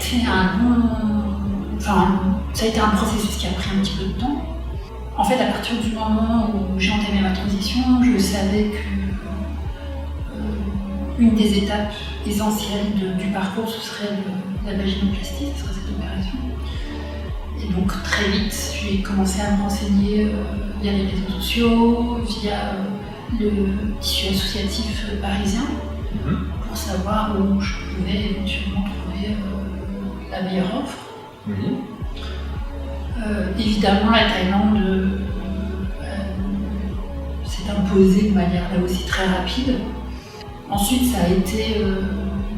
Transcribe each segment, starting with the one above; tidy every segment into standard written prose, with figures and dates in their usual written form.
fait ça a été un processus qui a pris un petit peu de temps. En fait, à partir du moment où j'ai entamé ma transition, je savais que une des étapes essentielles du parcours, ce serait la vaginoplastie, ce serait cette opération. Et donc très vite, j'ai commencé à me renseigner via les réseaux sociaux, via le tissu associatif parisien, pour savoir où je pouvais éventuellement trouver la meilleure offre. Évidemment, la Thaïlande s'est imposée de manière là aussi très rapide. Ensuite, ça a été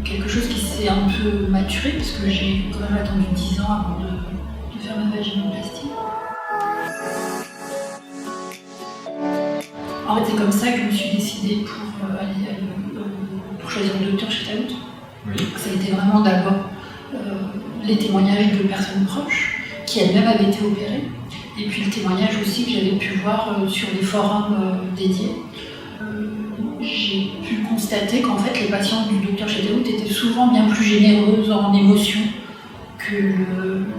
quelque chose qui s'est un peu maturé, parce que j'ai quand même attendu 10 ans avant de faire ma vaginoplastie. En fait, c'est comme ça que je me suis décidée pour choisir le docteur chez Taout. Ça a été vraiment d'abord les témoignages de personnes proches qui elles-mêmes avaient été opérées, et puis le témoignage aussi que j'avais pu voir sur les forums dédiés. J'ai pu constater qu'en fait les patientes du docteur chez Taout étaient souvent bien plus généreuses en émotion que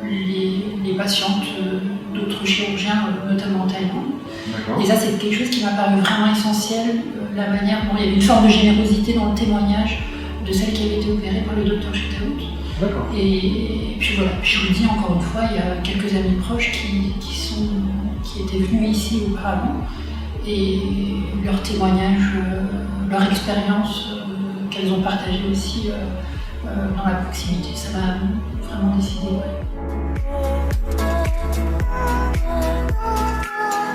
les patientes d'autres chirurgiens, notamment en Thaïlande. Et ça, c'est quelque chose qui m'a paru vraiment essentiel, la manière dont il y avait une forme de générosité dans le témoignage de celles qui avaient été opérées par le docteur chez Taout. Et puis voilà, puis je vous dis encore une fois, il y a quelques amis proches qui étaient venus ici auparavant, et leurs témoignages, leur expérience qu'elles ont partagée aussi dans la proximité, ça m'a vraiment décidé.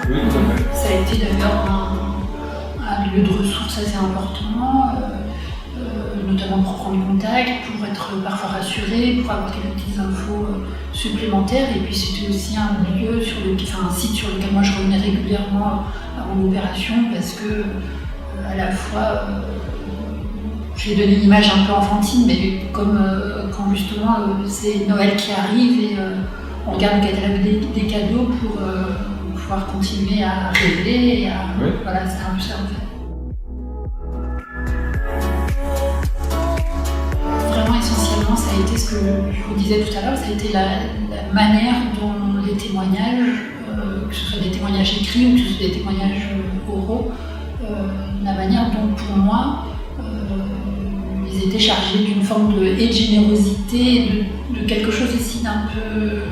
Oui, tout à fait. Ça a été d'ailleurs un lieu de ressources assez important, notamment pour prendre contact, pour être parfois rassuré, pour avoir quelques petites infos supplémentaires. Et puis c'était aussi un site sur lequel moi je revenais régulièrement avant l'opération, parce que à la fois je vais donner une image un peu enfantine, mais comme quand justement c'est Noël qui arrive et on regarde le catalogue des cadeaux pour pouvoir continuer à rêver et à... Oui. Voilà, c'est un peu ça en fait. Vraiment essentiellement, ça a été ce que je vous disais tout à l'heure, ça a été la manière dont les témoignages, que ce soit des témoignages écrits ou que ce soit des témoignages oraux, la manière dont pour moi ils étaient chargés d'une forme de générosité, de quelque chose aussi d'un peu,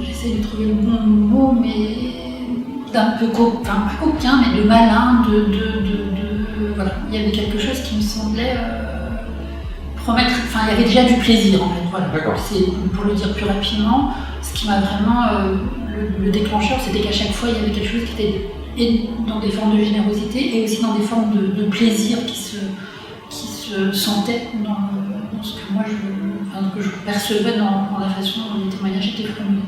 j'essaie de trouver le bon mot, mais d'un peu pas coquin, mais de malin, voilà. Il y avait quelque chose qui me semblait promettre, il y avait déjà du plaisir en fait, voilà. C'est, pour le dire plus rapidement, ce qui m'a vraiment, le déclencheur, c'était qu'à chaque fois il y avait quelque chose qui était dans des formes de générosité et aussi dans des formes de plaisir qui se sentaient dans ce que moi que je percevais dans la façon dont les témoignages étaient formulés.